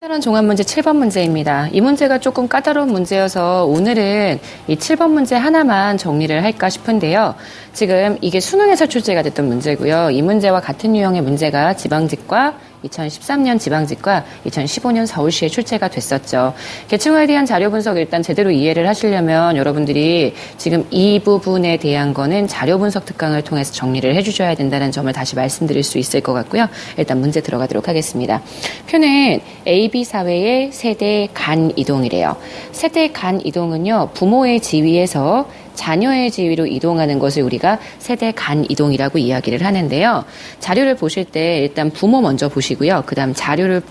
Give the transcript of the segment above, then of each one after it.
간단한 종합문제 7번 문제입니다. 이 문제가 조금 까다로운 문제여서 오늘은 이 7번 문제 하나만 정리를 할까 싶은데요. 지금 이게 수능에서 출제가 됐던 문제고요. 이 문제와 같은 유형의 문제가 지방직과 2013년 지방직과 2015년 서울시에 출제가 됐었죠. 계층화에 대한 자료 분석 일단 제대로 이해를 하시려면 여러분들이 지금 이 부분에 대한 거는 자료 분석 특강을 통해서 정리를 해주셔야 된다는 점을 다시 말씀드릴 수 있을 것 같고요. 일단 문제 들어가도록 하겠습니다. 표는 AB 사회의 세대 간 이동이래요. 세대 간 이동은요, 부모의 지위에서 자녀의 지위로 이동하는 것을 우리가 세대 간 이동이라고 이야기를 하는데요. 자료를 보실 때 일단 부모 먼저 보시고요. 그 다음 자녀를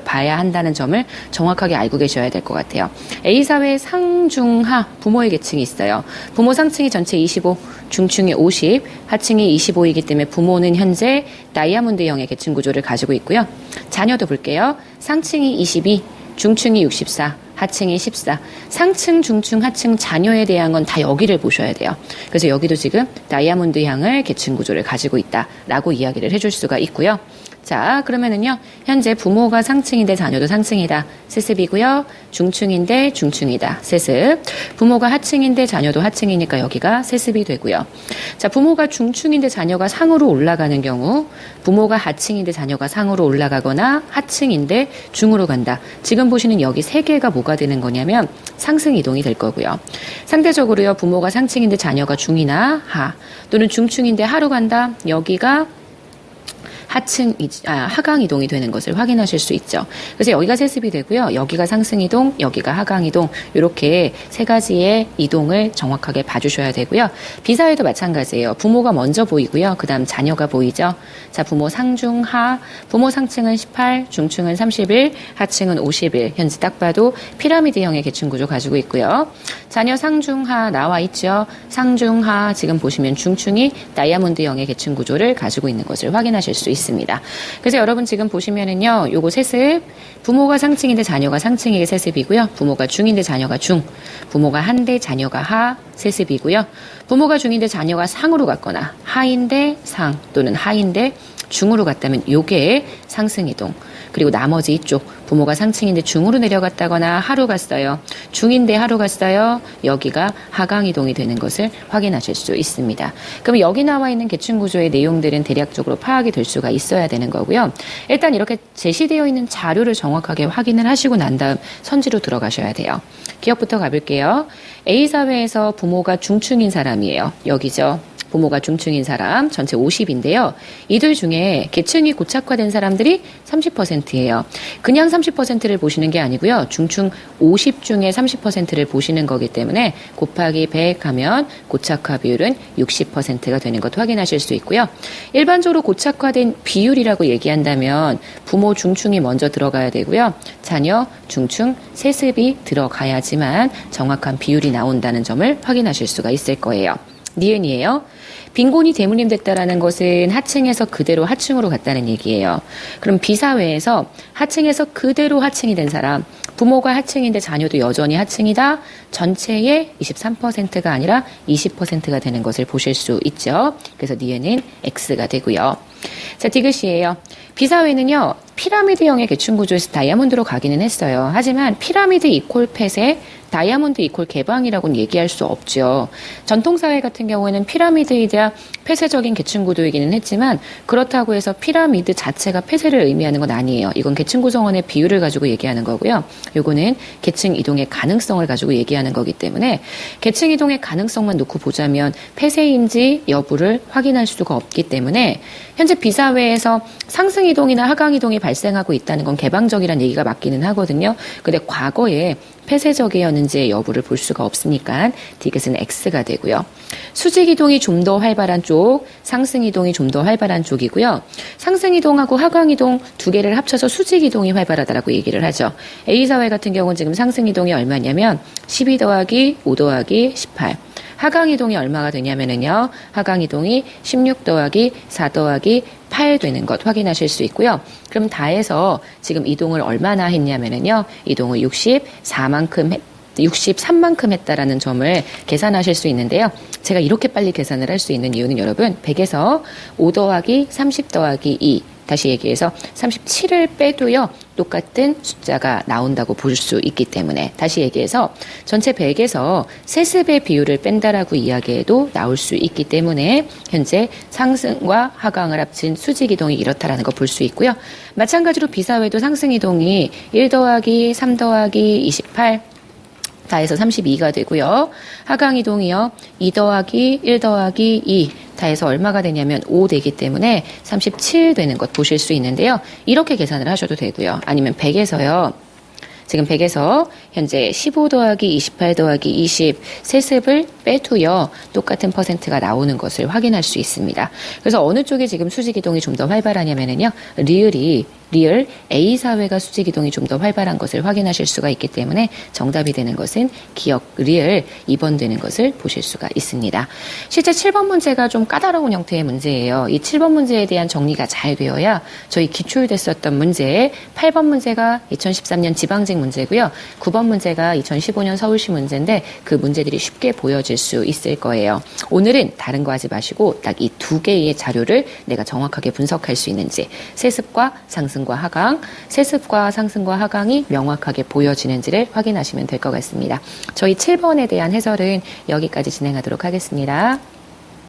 봐야 한다는 점을 정확하게 알고 계셔야 될 것 같아요. A사회 상중하 부모의 계층이 있어요. 부모 상층이 전체 25, 중층이 50, 하층이 25이기 때문에 부모는 현재 다이아몬드형의 계층 구조를 가지고 있고요. 자녀도 볼게요. 상층이 22, 중층이 64, 하층이 14. 상층, 중층, 하층 자녀에 대한 건 다 여기를 보셔야 돼요. 그래서 여기도 지금 다이아몬드향을 계층 구조를 가지고 있다라고 이야기를 해줄 수가 있고요. 자, 그러면은요, 현재 부모가 상층인데 자녀도 상층이다. 세습이고요. 중층인데 중층이다. 세습. 부모가 하층인데 자녀도 하층이니까 여기가 세습이 되고요. 자, 부모가 중층인데 자녀가 상으로 올라가는 경우, 부모가 하층인데 자녀가 상으로 올라가거나 하층인데 중으로 간다. 지금 보시는 여기 세 개가 뭐가 되는 거냐면 상승 이동이 될 거고요. 상대적으로요, 부모가 상층인데 자녀가 중이나 하, 또는 중층인데 하로 간다. 여기가 하강 이동이 되는 것을 확인하실 수 있죠. 그래서 여기가 세습이 되고요. 여기가 상승 이동, 여기가 하강 이동, 이렇게 세 가지의 이동을 정확하게 봐주셔야 되고요. B사회도 마찬가지예요. 부모가 먼저 보이고요. 그 다음 자녀가 보이죠. 자, 부모 상중하, 부모 상층은 18, 중층은 31, 하층은 51. 현재 딱 봐도 피라미드형의 계층 구조 가지고 있고요. 자녀 상중하 나와 있죠. 상중하 지금 보시면 중층이 다이아몬드형의 계층 구조를 가지고 있는 것을 확인하실 수 있습니다. 그래서 여러분 지금 보시면은요, 요거 세습, 부모가 상층인데 자녀가 상층이게 세습이고요. 부모가 중인데 자녀가 중, 부모가 한데 자녀가 하, 세습이고요. 부모가 중인데 자녀가 상으로 갔거나 하인데 상 또는 하인데 중으로 갔다면 요게 상승 이동. 그리고 나머지 이쪽 부모가 상층인데 중으로 내려갔다거나 하로 갔어요. 중인데 하로 갔어요. 여기가 하강 이동이 되는 것을 확인하실 수 있습니다. 그럼 여기 나와 있는 계층 구조의 내용들은 대략적으로 파악이 될 수가 있어야 되는 거고요. 일단 이렇게 제시되어 있는 자료를 정확하게 확인을 하시고 난 다음 선지로 들어가셔야 돼요. 기억부터 가볼게요. A사회에서 부모가 중층인 사람이에요. 여기죠. 부모가 중층인 사람 전체 50인데요. 이들 중에 계층이 고착화된 사람들이 30%예요. 그냥 30%를 보시는 게 아니고요. 중층 50 중에 30%를 보시는 거기 때문에 곱하기 100 하면 고착화 비율은 60%가 되는 것 확인하실 수 있고요. 일반적으로 고착화된 비율이라고 얘기한다면 부모 중층이 먼저 들어가야 되고요. 자녀 중층 세습이 들어가야지만 정확한 비율이 나온다는 점을 확인하실 수가 있을 거예요. 니은이에요. 빈곤이 대물림됐다라는 것은 하층에서 그대로 하층으로 갔다는 얘기예요. 그럼 B사회에서 하층에서 그대로 하층이 된 사람, 부모가 하층인데 자녀도 여전히 하층이다. 전체의 23%가 아니라 20%가 되는 것을 보실 수 있죠. 그래서 니은은 X가 되고요. 자, 디귿이에요. B사회는요, 피라미드형의 계층 구조에서 다이아몬드로 가기는 했어요. 하지만 피라미드 이퀄 폐쇄, 다이아몬드 이퀄 개방이라고는 얘기할 수 없죠. 전통사회 같은 경우에는 피라미드이자 폐쇄적인 계층 구도이기는 했지만 그렇다고 해서 피라미드 자체가 폐쇄를 의미하는 건 아니에요. 이건 계층 구성원의 비율을 가지고 얘기하는 거고요. 요거는 계층 이동의 가능성을 가지고 얘기하는 거기 때문에 계층 이동의 가능성만 놓고 보자면 폐쇄인지 여부를 확인할 수가 없기 때문에 현재 B사회에서 상승 이동이나 하강 이동이 발생하고 있다는 건 개방적이라는 얘기가 맞기는 하거든요. 근데 과거에 폐쇄적이었는지의 여부를 볼 수가 없으니까 디귿은 X가 되고요. 수직 이동이 좀 더 활발한 쪽, 상승 이동이 좀 더 활발한 쪽이고요. 상승 이동하고 하강 이동 두 개를 합쳐서 수직 이동이 활발하다라고 얘기를 하죠. A사회 같은 경우는 지금 상승 이동이 얼마냐면 12 더하기 5 더하기 18. 하강 이동이 얼마가 되냐면은요. 하강 이동이 16 더하기 4 더하기 8 되는 것 확인하실 수 있고요. 그럼 다 해서 지금 이동을 얼마나 했냐면은요. 이동을 63만큼 했다라는 점을 계산하실 수 있는데요. 제가 이렇게 빨리 계산을 할 수 있는 이유는 여러분 100에서 5 더하기 30 더하기 2 다시 얘기해서 37을 빼도요. 똑같은 숫자가 나온다고 볼 수 있기 때문에 다시 얘기해서 전체 100에서 세습의 비율을 뺀다라고 이야기해도 나올 수 있기 때문에 현재 상승과 하강을 합친 수직이동이 이렇다라는 거 볼 수 있고요. 마찬가지로 비사회도 상승이동이 1 더하기 3 더하기 28 다 해서 32가 되고요. 하강이동이요. 2 더하기 1 더하기 2 다 해서 얼마가 되냐면 5 되기 때문에 37 되는 것 보실 수 있는데요. 이렇게 계산을 하셔도 되고요. 아니면 100에서요. 지금 100에서 현재 15 더하기 28 더하기 20 세습을 빼도요. 똑같은 퍼센트가 나오는 것을 확인할 수 있습니다. 그래서 어느 쪽에 지금 수직이동이 좀 더 활발하냐면요. 리을 A사회가 수직이동이 좀 더 활발한 것을 확인하실 수가 있기 때문에 정답이 되는 것은 기억 리을 2번 되는 것을 보실 수가 있습니다. 실제 7번 문제가 좀 까다로운 형태의 문제예요. 이 7번 문제에 대한 정리가 잘 되어야 저희 기출됐었던 문제 8번 문제가 2013년 지방직 문제고요. 9번 문제가 2015년 서울시 문제인데 그 문제들이 쉽게 보여질 수 있을 거예요. 오늘은 다른 거 하지 마시고 딱 이 두 개의 자료를 내가 정확하게 분석할 수 있는지 세습과 상승과 하강, 세습과 상승과 하강이 명확하게 보여지는지를 확인하시면 될 것 같습니다. 저희 7번에 대한 해설은 여기까지 진행하도록 하겠습니다.